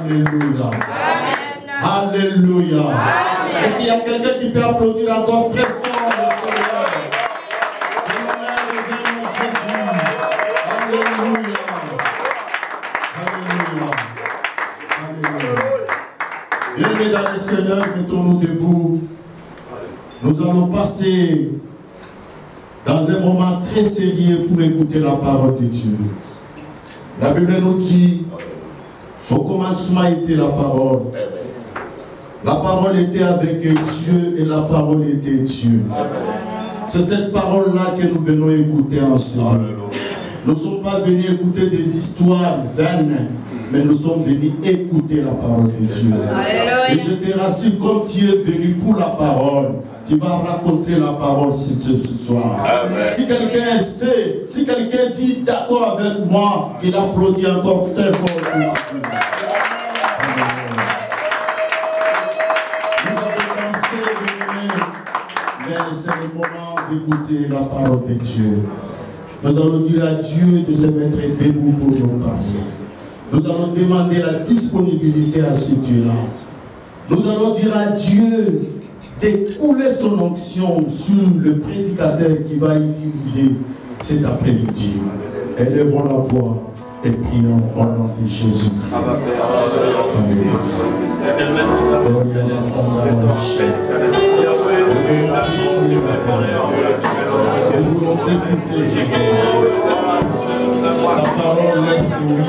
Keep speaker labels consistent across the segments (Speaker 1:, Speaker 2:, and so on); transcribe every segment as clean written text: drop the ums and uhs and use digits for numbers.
Speaker 1: Alléluia. Alléluia. Est-ce qu'il y a quelqu'un qui peut applaudir encore très fort le Seigneur? Que l'honneur revienne à Jésus. Alléluia. Alléluia. Alléluia. Bien, mesdames et seigneurs, mettons-nous debout. Nous allons passer dans un moment très sérieux pour écouter la parole de Dieu. La Bible nous dit, au commencement était la parole. La parole était avec Dieu et la parole était Dieu. C'est cette parole-là que nous venons écouter ensemble. Nous ne sommes pas venus écouter des histoires vaines, mais nous sommes venus écouter la parole de Dieu. Et je te rassure, comme tu es venu pour la parole, tu vas rencontrer la parole ce soir. Amen. Si quelqu'un sait, si quelqu'un dit d'accord avec moi, il applaudit encore très fort. Nous avons pensé venir, mais c'est le moment d'écouter la parole de Dieu. Nous allons dire à Dieu de se mettre debout pour nous parler. Nous allons demander la disponibilité à ce Dieu-là. Nous allons dire à Dieu d'écouler son onction sur le prédicateur qui va utiliser cet après-midi. Élevons la voix et prions au nom de Jésus. Nous voulons t'écouter, Seigneur. Ta parole laisse nous et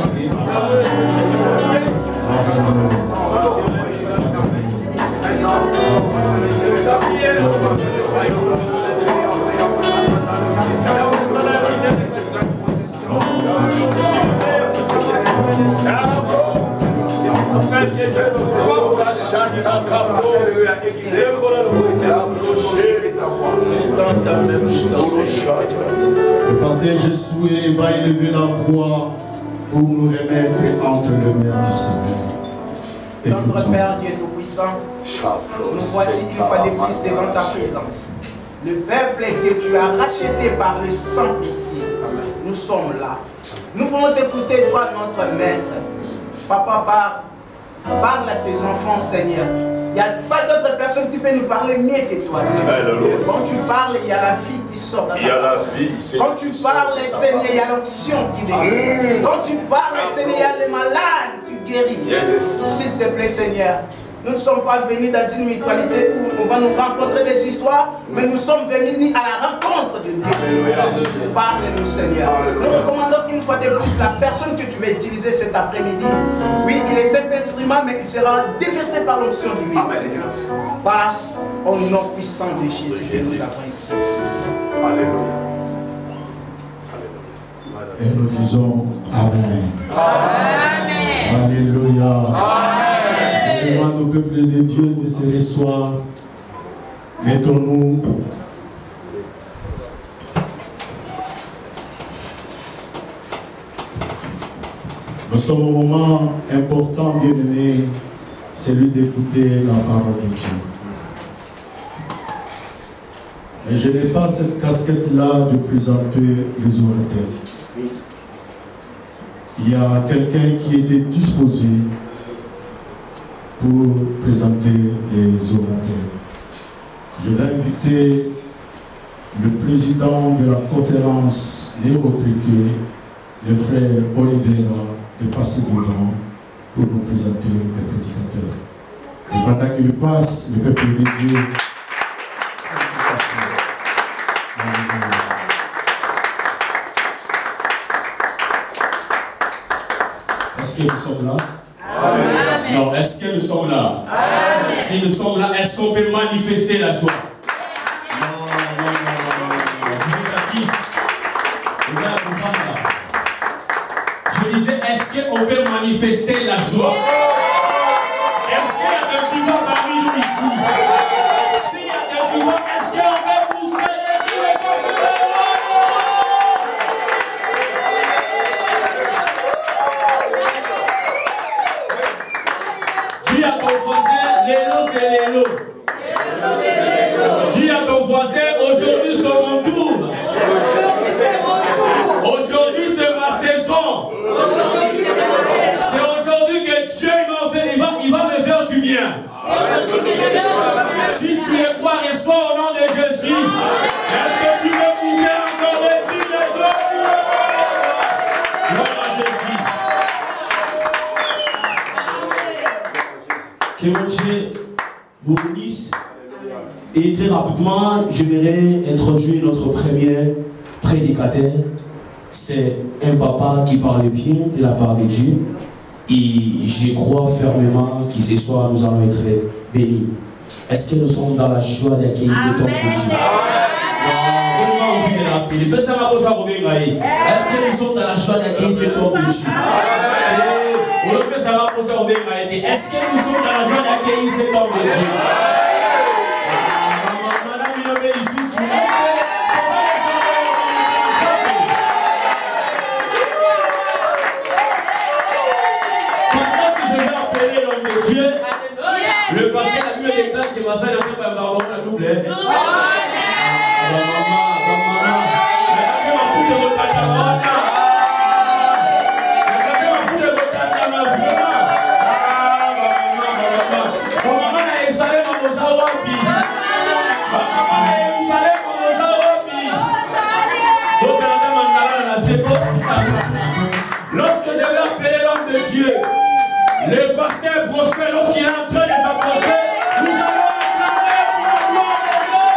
Speaker 1: le pasteur Josué va élever la voix pour nous remettre entre les mains du Seigneur.
Speaker 2: Notre Père Dieu Tout-Puissant, nous voici une fois de plus devant ta présence. Le peuple que tu as racheté par le sang précieux, nous sommes là. Nous voulons t'écouter, toi, notre maître. Papa, parle à tes enfants, Seigneur. Il n'y a pas d'autre personne qui peut nous parler mieux que toi, Seigneur. Quand tu parles, il y a la vie qui sort.
Speaker 3: Il y a la vie.
Speaker 2: Quand tu parles, Seigneur, il y a l'onction qui vient. Quand tu parles, Seigneur, il y a les malades qui guérissent. S'il te plaît, Seigneur. Nous ne sommes pas venus dans une mutualité où on va nous rencontrer des histoires, mais nous sommes venus à la rencontre de Dieu. Parle-nous, Seigneur. Nous recommandons une fois de plus la personne que tu vas utiliser cet après-midi. Oui, il est simple instrument, mais il sera déversé par l'onction divine, Seigneur. Par au nom puissant de Jésus que nous avons ici.
Speaker 3: Alléluia.
Speaker 1: Et nous disons Amen. Amen. Alléluia. Amen. Je demande au peuple de Dieu de se rasseoir. Mettons-nous. Nous sommes au moment important, bien-aimé, celui d'écouter la parole de Dieu. Mais je n'ai pas cette casquette-là de présenter les orateurs. Il y a quelqu'un qui était disposé pour présenter les orateurs. Je vais inviter le président de la conférence néo-triquée, le frère Olivier, de passer devant pour nous présenter les prédicateurs. Et pendant qu'il passe, le peuple de Dieu. Est-ce que nous sommes là? Amen. Non, est-ce que nous sommes là? Amen. Si nous sommes là, est-ce qu'on peut manifester la joie? Non. Vous êtes assis. Vous allez comprendre là. Je disais, est-ce qu'on peut manifester la joie? Est-ce qu'il y a des vivants parmi nous ici? S'il y a des vivants, est-ce qu'on peut pousser les cris comme le dis à ton voisin, l'élo c'est l'élo. Dis à ton voisin, aujourd'hui c'est mon tour. Aujourd'hui c'est ma saison. C'est aujourd'hui que Dieu m'a
Speaker 4: du bien. Si tu le crois, reçois au nom de Jésus. Est-ce que tu veux pousser encore les cris de joie? Gloire à Jésus. Que mon Dieu vous bénisse. Et très rapidement, j'aimerais introduire notre premier prédicateur. C'est un papa qui parle bien de la part de Dieu. Et je crois fermement que ce soir nous allons être bénis. Est-ce que nous sommes dans la joie d'accueillir cet homme de Dieu? Est-ce que nous sommes dans la joie d'accueillir cet homme de Dieu? Est-ce que nous sommes dans la joie d'accueillir cet homme de Dieu? Le pasteur a vu le déclare qui va s'arrêter par la double. Lorsque je vais appeler l'homme de Dieu, le pasteur prospère lorsqu'il est en train de s'approcher. Nous allons acclamer pour la gloire de Dieu.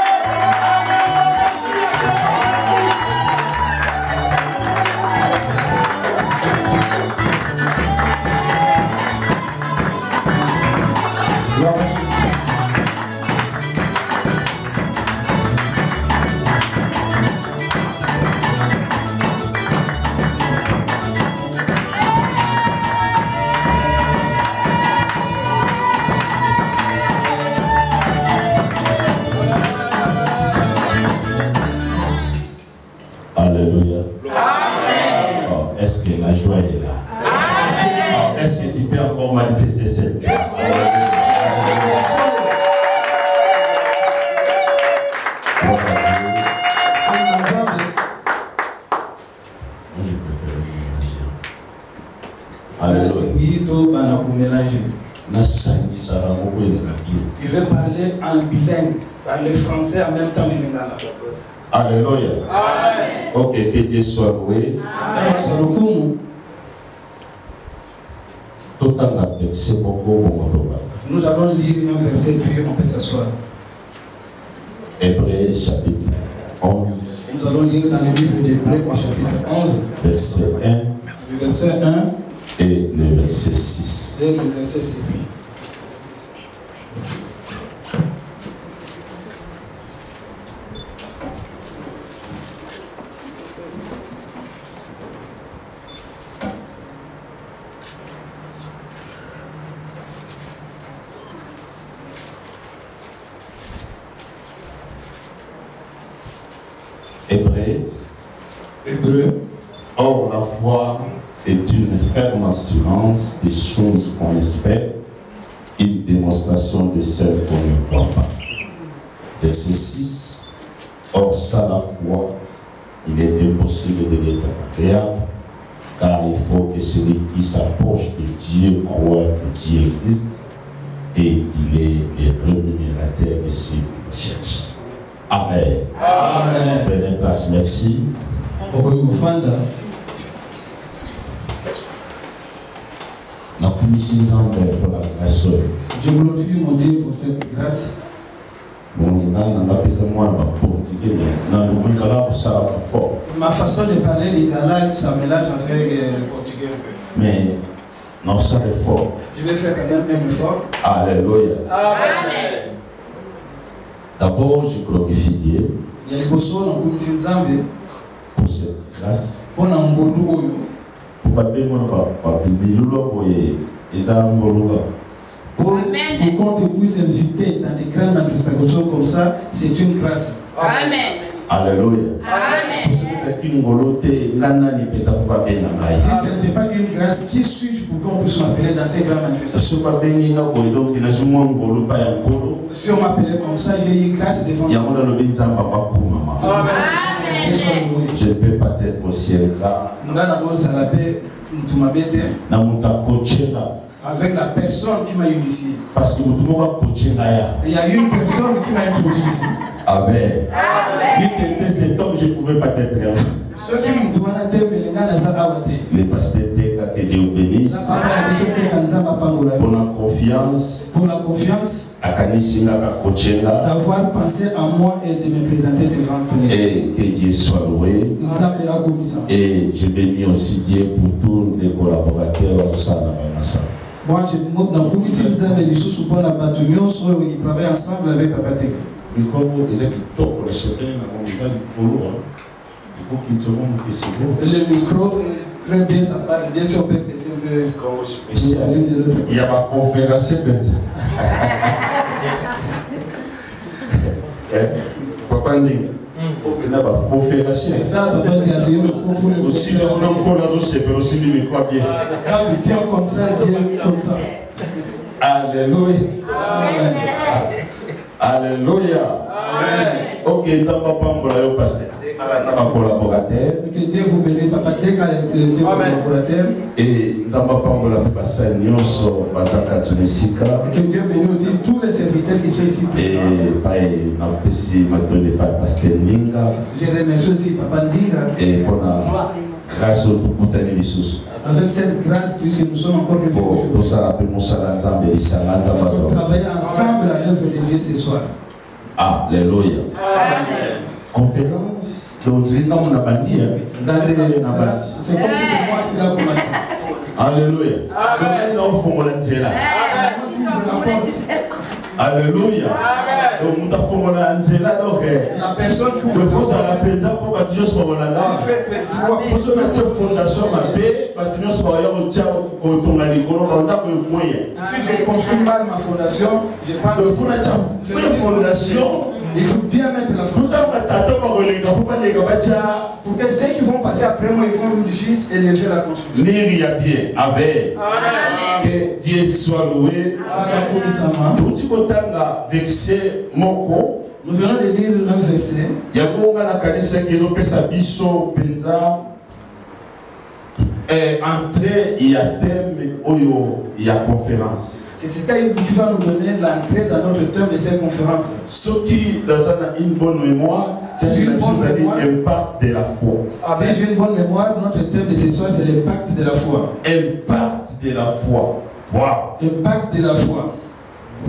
Speaker 1: Gloire à Jésus.
Speaker 5: Alléluia. Oh, est-ce que la joie est là? Oh, est-ce que tu peux encore manifester cette joie?
Speaker 6: Il veut parler en bilingue, parler français en même temps en lingala.
Speaker 5: Alléluia. Ok, que Dieu soit loué. C'est beaucoup pour
Speaker 6: nous allons lire un verset puis on peut s'asseoir.
Speaker 5: Hébreux chapitre 11.
Speaker 6: Nous allons lire dans le livre d'Hébreux au chapitre 11.
Speaker 5: Verset 1.
Speaker 6: Le verset 1.
Speaker 5: Et le verset 6.
Speaker 6: Et le verset 6.
Speaker 5: Hébreux. Or, la foi est une ferme assurance des choses qu'on espère, une démonstration de celles qu'on ne voit pas. Verset 6. Or, sans la foi, il est impossible de l'être agréable, car il faut que celui qui s'approche de Dieu croit que Dieu existe et qu'il est le rémunérateur de ceux qui cherchent. Amen.
Speaker 6: Amen.
Speaker 5: Prenez place, merci.
Speaker 6: Je glorifie mon Dieu pour cette grâce. Ma façon de parler lingala, ça mélange avec le portugais un peu.
Speaker 5: Mais non, ça est fort.
Speaker 6: Je vais faire quand même un effort.
Speaker 5: Alléluia.
Speaker 7: Amen.
Speaker 5: D'abord, je glorifie Dieu
Speaker 6: pour
Speaker 5: cette grâce.
Speaker 6: Pour qu'on te puisse inviter dans des grandes manifestations comme ça, c'est une grâce.
Speaker 7: Amen.
Speaker 5: Alléluia.
Speaker 7: Amen.
Speaker 6: Si ce n'était pas une grâce, qui suis-je pour qu'on puisse m'appeler dans ces grandes manifestations? Si on m'appelait comme ça, j'ai eu grâce devant moi.
Speaker 5: Je ne peux pas être au ciel là.
Speaker 6: avec la personne qui m'a initié.
Speaker 5: Parce que vous
Speaker 6: Il y a une personne qui m'a introduit ici.
Speaker 5: Amen. Il cet homme, je ne pouvais pas être là. Le pasteur Teka, que Dieu vous bénisse. Pour la confiance.
Speaker 6: D'avoir pensé à moi et de me présenter devant tous les.
Speaker 5: Et que Dieu soit loué. Et je bénis aussi Dieu pour tous les collaborateurs.
Speaker 6: Moi, je travaille ensemble avec Papa Teka. Le micro, très bien, ça parle bien sûr,
Speaker 5: il y a ma conférence. Papa dit, il y a ma conférence.
Speaker 6: Ça, papa dit, c'est une conférence. Quand tu tiens comme ça, Dieu est content.
Speaker 5: Alléluia. Alléluia. Ok, ça va pas me pasteur. Collaborateur.
Speaker 6: Que Dieu vous bénisse, Papa Teka, tes collaborateurs.
Speaker 5: Et nous avons pas passé à Nyonso, Bazaka Tunisika.
Speaker 6: Que Dieu bénisse tous les serviteurs qui sont ici présents.
Speaker 5: Et pasteur Ndinga.
Speaker 6: Je remercie aussi Papa Ndinga.
Speaker 5: Et pour la grâce au Boutani Lissus.
Speaker 6: Avec cette grâce, puisque nous sommes encore réunis aujourd'hui.
Speaker 5: Pour ça,
Speaker 6: pour travailler ensemble à l'œuvre de Dieu ce soir.
Speaker 5: Alléluia. Conférence. Donc, c'est comme on a bandit.
Speaker 6: C'est comme si c'est moi qui l'ai commencé.
Speaker 5: Alléluia. Alléluia. Donc,
Speaker 6: la personne qui vous
Speaker 5: fait ça, la personne pour que Dieu soit là.
Speaker 6: Si je construis mal ma fondation, je pense que la fondation. Il faut bien mettre la fondation. Pour que ceux qui vont passer après moi, ils vont juste élever la construction.
Speaker 5: Amen. Que Dieu soit loué.
Speaker 6: Nous venons de lire un verset.
Speaker 5: Entrée, il y a thème, il y a conférence.
Speaker 6: C'est ce qui va nous donner l'entrée dans notre thème de cette conférence.
Speaker 5: Ce qui dans une bonne mémoire, c'est l'impact de la foi.
Speaker 6: Si j'ai une bonne mémoire, notre thème de ce soir, c'est l'impact de la foi.
Speaker 5: Impact de la foi. Wow.
Speaker 6: Impact de la foi.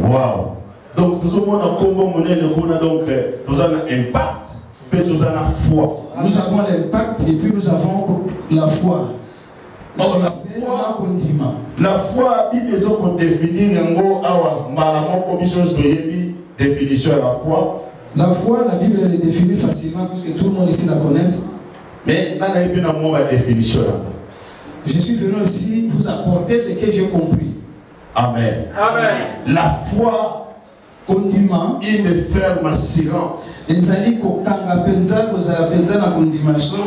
Speaker 5: Wow. Donc, tout le monde a donc nous avons impact, mais nous avons la foi.
Speaker 6: Nous avons l'impact et puis nous avons la foi.
Speaker 5: La foi, il est qu'on définit définition de la foi.
Speaker 6: La foi, la Bible elle est définie facilement puisque tout le monde ici la connaisse.
Speaker 5: Mais il y a une définition.
Speaker 6: Je suis venu aussi vous apporter ce que j'ai compris.
Speaker 5: Amen. Amen. La foi,
Speaker 6: condiment,
Speaker 5: une ferme assurance.
Speaker 6: Ezali ko kanga penza ko zala penza na condimation.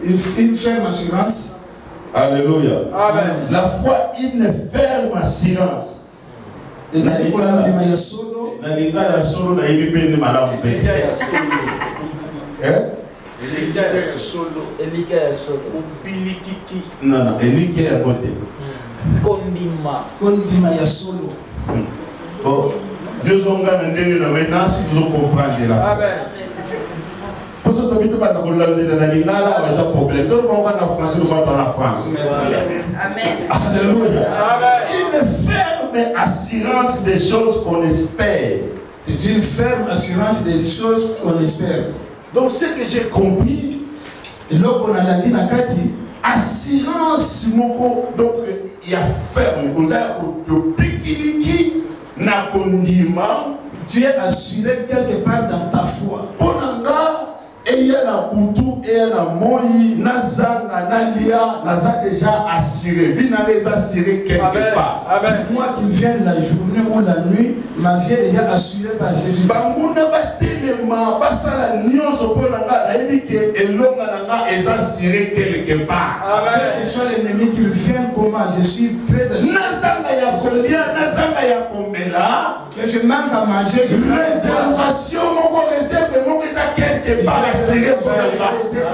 Speaker 6: Une ferme assurance.
Speaker 5: Alléluia.
Speaker 6: Amen.
Speaker 5: La foi, une ferme assurance.
Speaker 6: Ezali ko ndima ya solo.
Speaker 5: Na lingala ya solo na ibipende malamu pe.
Speaker 2: Elika ya solo. Ubilikiki.
Speaker 5: Non, elika ya côté.
Speaker 6: Condima ya solo.
Speaker 5: Bon, Dieu sont gars ndenge na maintenant si vous comprenez la. Amen. Pour ce que tu vas dans la lingala, c'est un problème. Donc on va en France, nous va en France.
Speaker 2: Amen.
Speaker 5: Alléluia. Une ferme assurance des choses qu'on espère.
Speaker 6: C'est une ferme assurance des choses qu'on espère.
Speaker 5: Donc ce que j'ai compris, assurance donc il y a ferme, vous avez le pikiliki na kondima.
Speaker 6: Tu es assuré quelque part dans ta foi.
Speaker 5: Et il y a la boutou, et il y a la moi, Nazanga, Nalia, Naza déjà assuré. Vie n'a les assuré quelque part.
Speaker 6: Amen. Moi qui viens la journée ou la nuit, ma vie est déjà assurée par Jésus.
Speaker 5: Bamuna batelema, basala nyonso po nanga, nayebi ke elonga nanga est assuré quelque part.
Speaker 6: Amen. Quel que soit l'ennemi qui vienne comment, je suis très assuré.
Speaker 5: Nazanga ya kolia, Nazanga ya kombela.
Speaker 6: Que je manque à manger, je
Speaker 5: réservation, mon réserve, mon réserve quelque part.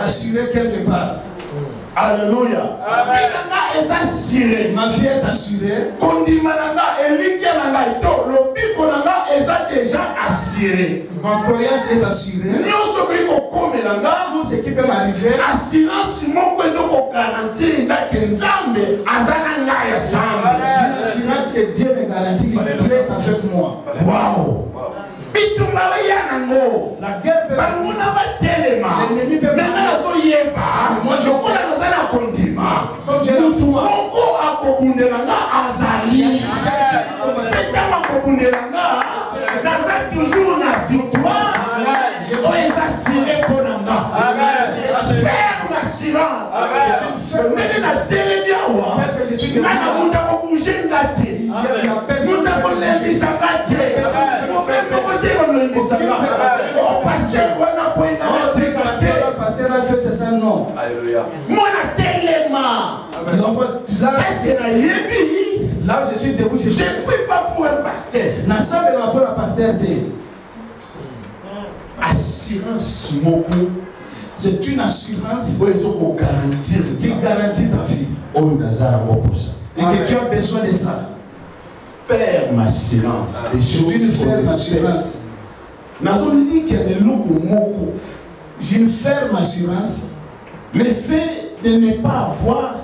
Speaker 6: Assuré quelque part.
Speaker 5: Alléluia.
Speaker 6: Ma vie est assurée.
Speaker 5: Déjà assuré.
Speaker 6: Ma croyance est assurée. Tout ce qui peut m'arriver.
Speaker 5: Assurance, garantir
Speaker 6: J'ai une assurance que Dieu me garantit qu'il est avec moi.
Speaker 5: Wow.
Speaker 6: La guerre peut l'ennemi peut moi je sais. Comme j'ai la foi.
Speaker 5: Toujours la victoire. Je dois assurer pour l'amba. Faire l'assurance. Mais la télévision. Nous avons bougé une date. Nous avons les sabatés. Nous avons pasteur,
Speaker 6: pasteur a fait ça, non.
Speaker 5: Alléluia. Moi, la téléma.
Speaker 6: Là où je suis debout, je ne
Speaker 5: prie pas pour un pasteur. Assurance,
Speaker 6: c'est une assurance
Speaker 5: qui garantit ta vie.
Speaker 6: Et que tu as besoin de ça.
Speaker 5: Ferme assurance.
Speaker 6: C'est une ferme assurance. J'ai une ferme assurance.
Speaker 5: Le fait de ne pas avoir.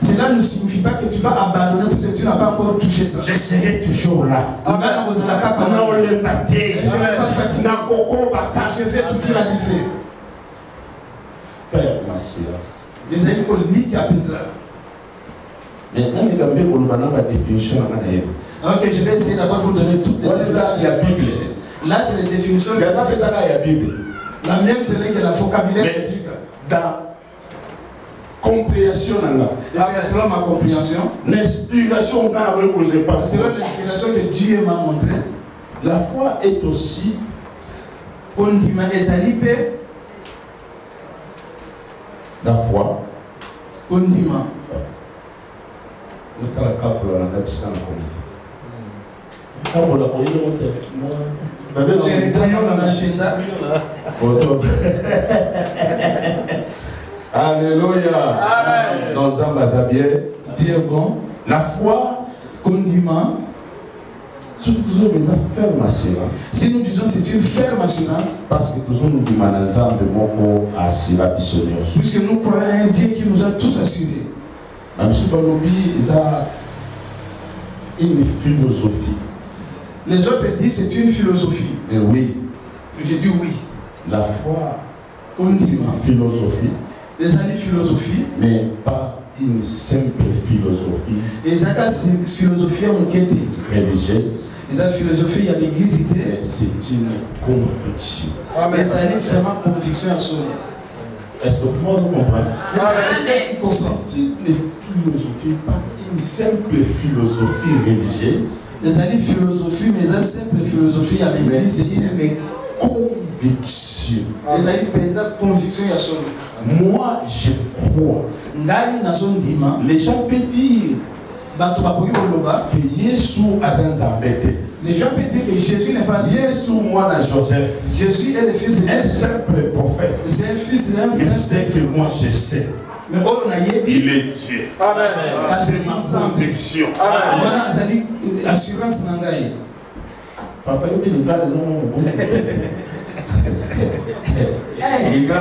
Speaker 6: Cela ne signifie pas que tu vas abandonner parce que tu n'as pas encore touché ça.
Speaker 5: Je serai toujours là.
Speaker 6: Je vais toujours arriver.
Speaker 5: Ferme assurance.
Speaker 6: Des amis qu'on lit à Pézard.
Speaker 5: Mais la définition.
Speaker 6: Ok, je vais essayer d'abord vous donner toutes les définitions. Là, c'est les définitions. La même selon que la vocabulaire biblique.
Speaker 5: Dans compréhension,
Speaker 6: c'est selon ma compréhension.
Speaker 5: L'inspiration,
Speaker 6: selon l'inspiration que Dieu m'a montrée.
Speaker 5: La foi est aussi la foi. Alléluia. Dans Zambazabier,
Speaker 6: Dieu bon.
Speaker 5: La foi,
Speaker 6: condiment.
Speaker 5: Si nous disons ferme assurance.
Speaker 6: Si nous disons c'est une ferme assurance.
Speaker 5: Parce que toujours nous demandons de mon assurer.
Speaker 6: Puisque nous croyons à un Dieu qui nous a tous assurés.
Speaker 5: Même si dans nos vies, il y a une philosophie.
Speaker 6: Les autres disent c'est une philosophie.
Speaker 5: Mais oui.
Speaker 6: J'ai dit oui.
Speaker 5: La foi,
Speaker 6: condiment.
Speaker 5: Philosophie.
Speaker 6: Les années philosophie.
Speaker 5: Mais pas une simple philosophie.
Speaker 6: Les années philosophie
Speaker 5: religieuse.
Speaker 6: Les années philosophie, il y a l'église.
Speaker 5: C'est une conviction.
Speaker 6: Les années vraiment conviction à son.
Speaker 5: Est-ce que vous comprenez? C'est une philosophie, pas une simple philosophie religieuse.
Speaker 6: Les années philosophie, mais une simple philosophie à l'église.
Speaker 5: Une conviction.
Speaker 6: Les années conviction à son.
Speaker 5: Moi, je crois. Les gens peuvent dire que Jésus a Zanzambete.
Speaker 6: Les gens peuvent dire que Jésus n'est pas Dieu.
Speaker 5: Jésus, moi, Joseph.
Speaker 6: Jésus est le fils de
Speaker 5: un simple prophète.
Speaker 6: C'est un fils d'un frère.
Speaker 5: Il sait que moi, je sais.
Speaker 6: Mais
Speaker 5: il est Dieu.
Speaker 3: Amen.
Speaker 5: C'est ma conviction.
Speaker 6: Amen. Assurance nangaye.
Speaker 5: Papa, il dit que il va la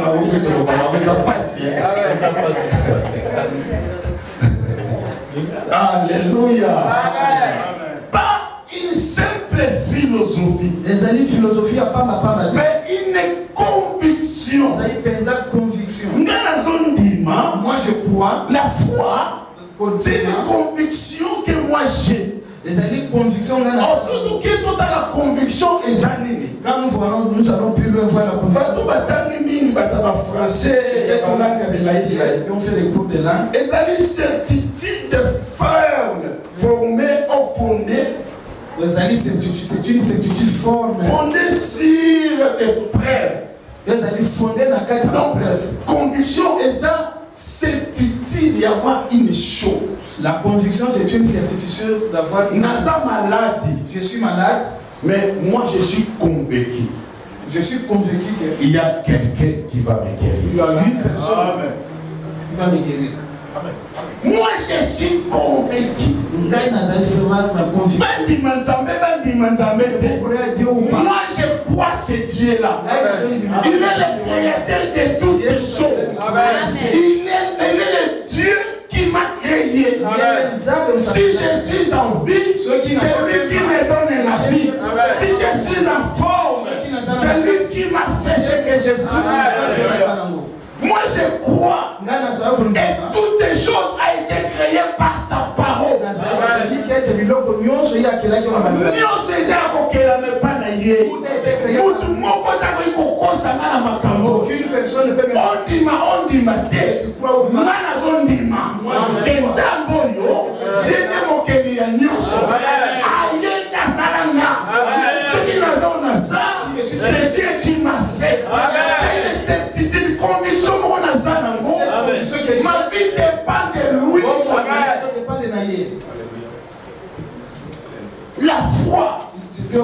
Speaker 5: Alléluia. Pas une simple philosophie.
Speaker 6: Les années philosophie à pas ma
Speaker 5: mais une conviction.
Speaker 6: Moi je crois.
Speaker 5: La foi, c'est une conviction que moi j'ai.
Speaker 6: Les années conviction.
Speaker 5: Surtout que toute la conviction est année.
Speaker 6: Quand nous allons plus loin voir la conviction.
Speaker 5: Français,
Speaker 6: qui ont fait les cours de langue.
Speaker 5: Les années certitude ferme, formée ou fondée.
Speaker 6: Les années certitude, c'est une certitude formée.
Speaker 5: Fondée sur des preuves.
Speaker 6: Les années fondées dans quatre preuves.
Speaker 5: Conviction est ça, certitude d'avoir une chose.
Speaker 6: La conviction, c'est une certitude d'avoir une chose.
Speaker 5: Malade.
Speaker 6: Je suis malade.
Speaker 5: Mais moi, je suis convaincu.
Speaker 6: Je suis convaincu
Speaker 5: qu'il y a quelqu'un qui va me guérir.
Speaker 6: Il y a une personne qui va me guérir.
Speaker 5: Moi, je suis convaincu. Moi, je crois ce Dieu-là. Il est le créateur de toutes choses. Il est le Dieu qui m'a créé. Si je suis en vie, c'est lui qui me donne la vie. Si je suis en forme, c'est lui qui m'a fait ce que je suis. Moi je crois et toutes les choses ont été créées par sa parole. Aucune personne ne peut c'est Dieu qui m'a fait. C'est une conviction qu'on a ça dans moi. Ma vie dépend de lui. La foi. Je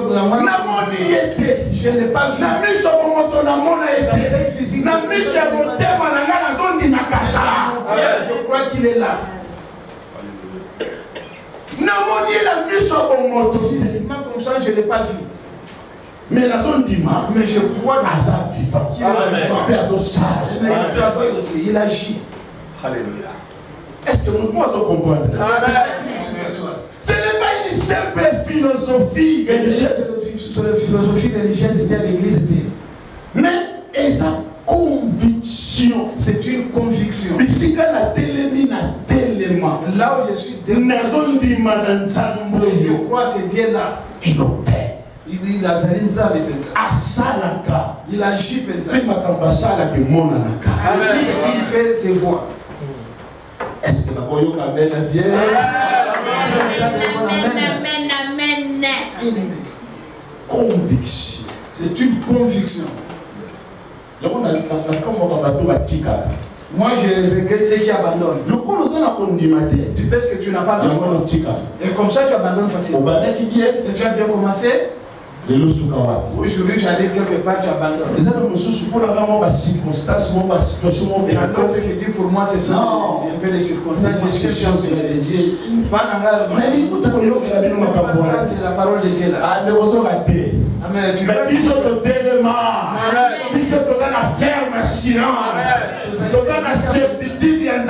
Speaker 5: n'ai pas vu. Je crois qu'il est là. Physiquement comme ça, je ne l'ai pas vu. Mais la zone d'Ima, mais je crois dans sa vivant. Il travaille aussi, il agit. Alléluia. Est-ce que nous pouvons comprendre? Ce n'est pas une simple philosophie religieuse. C'est la philosophie religieuse était à l'église. Mais c'est une conviction. C'est une conviction. Là où je suis, je crois que c'est Dieu là. Il opère. Il a il agit peut-être. Ce qu'il fait, c'est voir. Est-ce que nous avons amen à Dieu? Amen. Conviction. C'est une conviction. Moi, je regrette ceux qui abandonnent. Tu penses que tu n'as pas la foi. Et comme ça, tu abandonnes facilement. Et tu as bien commencé. Aujourd'hui, j'arrive quelque part, tu abandonnes. Il y a un autre qui dit pour moi, c'est ça. Un peu les circonstances, je suis en la parole de Dieu là. Amen. Tu vas ferme silence. La certitude, il y a un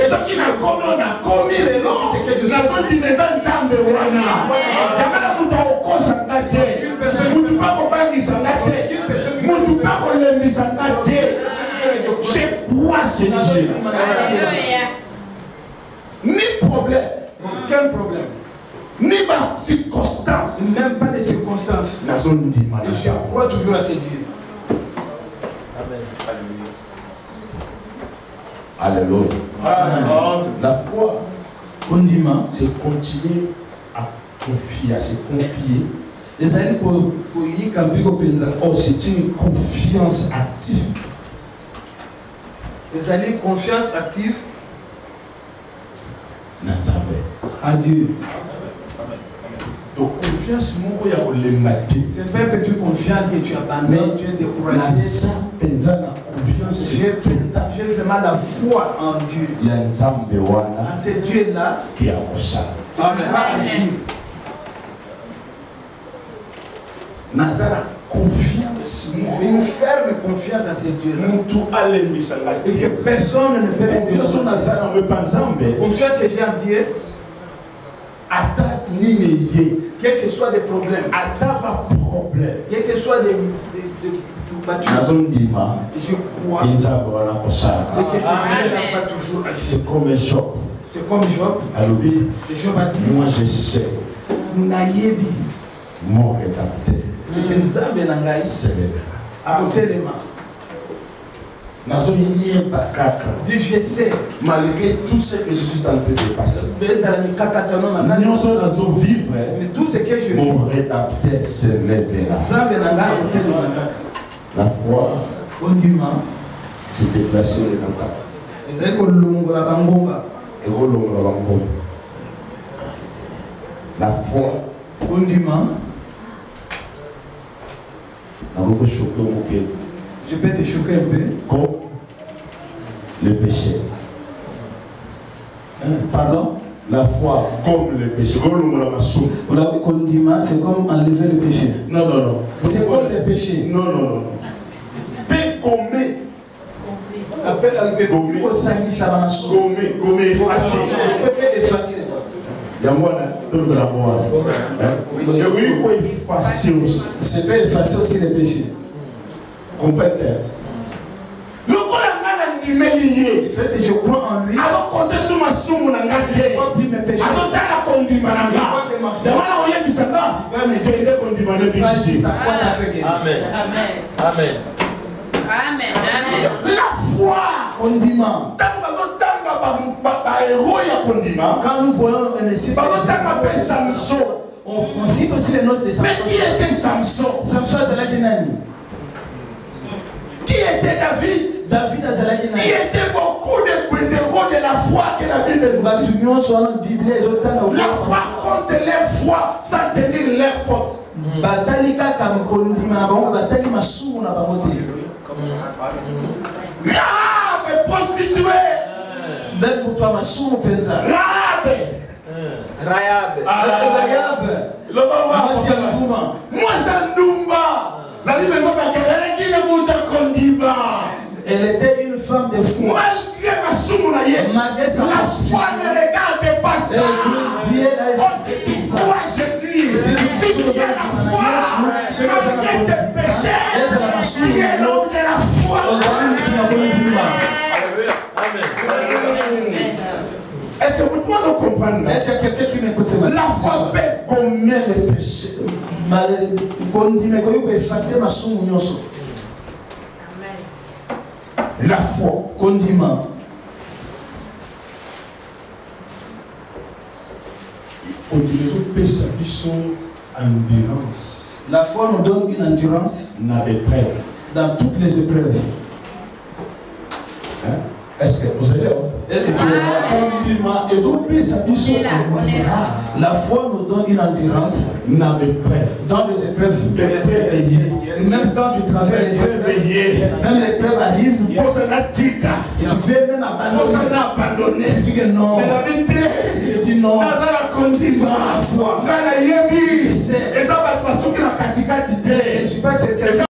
Speaker 5: ce qui n'a commis les gens, n'a pas dit les ensembles. Je crois ce Dieu. Ni problème, aucun problème. Ni circonstance, même pas de circonstances. Et je crois toujours à ce Dieu. Alléluia. La foi, c'est continuer à confier, à se confier. Oh, c'est une confiance active.
Speaker 6: Les alliés confiance active à Dieu.
Speaker 5: Donc confiance, c'est
Speaker 6: pas un peu de confiance que tu abandonnes, tu es découragé. J'ai vraiment la foi en Dieu.
Speaker 5: Il y a un
Speaker 6: à ce Dieu-là
Speaker 5: qui a ça.
Speaker 6: Amen.
Speaker 5: Nazara confiance,
Speaker 6: une ferme confiance à ce Dieu-là. Et que personne ne peut confiance que j'ai en Dieu. Quel que soit des problèmes, quel que soit des je crois que
Speaker 5: c'est comme Job.
Speaker 6: C'est comme Job. Job a dit,
Speaker 5: moi je sais, mon rédacteur
Speaker 6: je sais,
Speaker 5: malgré tout ce que je suis tenté de passer,
Speaker 6: tout ce que je
Speaker 5: mon rédacteur se lèvera. La foi se déplacer La foi.
Speaker 6: Condiment. Je peux te choquer un peu.
Speaker 5: Comme le péché.
Speaker 6: Pardon?
Speaker 5: La foi comme le péché.
Speaker 6: Le condiment, c'est comme enlever le péché.
Speaker 5: Non, non, non.
Speaker 6: C'est comme le péché.
Speaker 5: Non, non, non. Pécomé.
Speaker 6: Appelle avec le Kosani Savanasso.
Speaker 5: Gommé, effacé.
Speaker 6: Effacé.
Speaker 5: Il y a moi, tout le monde. Oui, il faut effacer aussi.
Speaker 6: Je peux effacer aussi les péchés.
Speaker 5: Comprenez? Le
Speaker 6: fait que je crois en lui.
Speaker 5: Alors, quand je suis
Speaker 6: Il ne voit plus mes péchés.
Speaker 5: alors,
Speaker 6: Il voit que ma foi. Vas-y, ta foi t'a fait guérir.
Speaker 3: Amen. Amen.
Speaker 7: Amen. Amen.
Speaker 5: La foi.
Speaker 6: Condiment. Quand nous voyons un essai, on cite aussi les noces de Samson.
Speaker 5: Mais qui était Samson?
Speaker 6: Samson Zalakinani.
Speaker 5: Qui était David?
Speaker 6: David Zalakinani.
Speaker 5: Qui était beaucoup de héros de la foi que la Bible nous dit. La foi contre leur foi sans tenir leur faute.
Speaker 6: Batalika kam kondima bango batali masumu na bango te.
Speaker 5: Rabe prostituée.
Speaker 6: Même pour toi masumu penza.
Speaker 3: Rayab.
Speaker 5: Moi Sandumba. La Bible dit
Speaker 6: elle était une femme de foi.
Speaker 5: Malgré sa foi ne regarde pas ça. Si tu crois Jésus, si tu as la foi, malgré tes péchés, tu es l'homme de la foi. Est-ce que vous pouvez comprendre?
Speaker 6: Est-ce qu'il y a quelqu'un qui m'écoute ce matin?
Speaker 5: La foi paie combien les péchés? La foi.
Speaker 6: Condiment. La foi nous donne une endurance dans toutes les épreuves.
Speaker 5: Hein? Est-ce que vous allez?
Speaker 6: Est-ce que tu es là? La foi nous donne une endurance dans les épreuves. Même quand tu traverses les épreuves, même les épreuves arrivent, et tu veux même abandonner. Tu dis que non. Tu dis non. La foi. Je ne suis pas certain.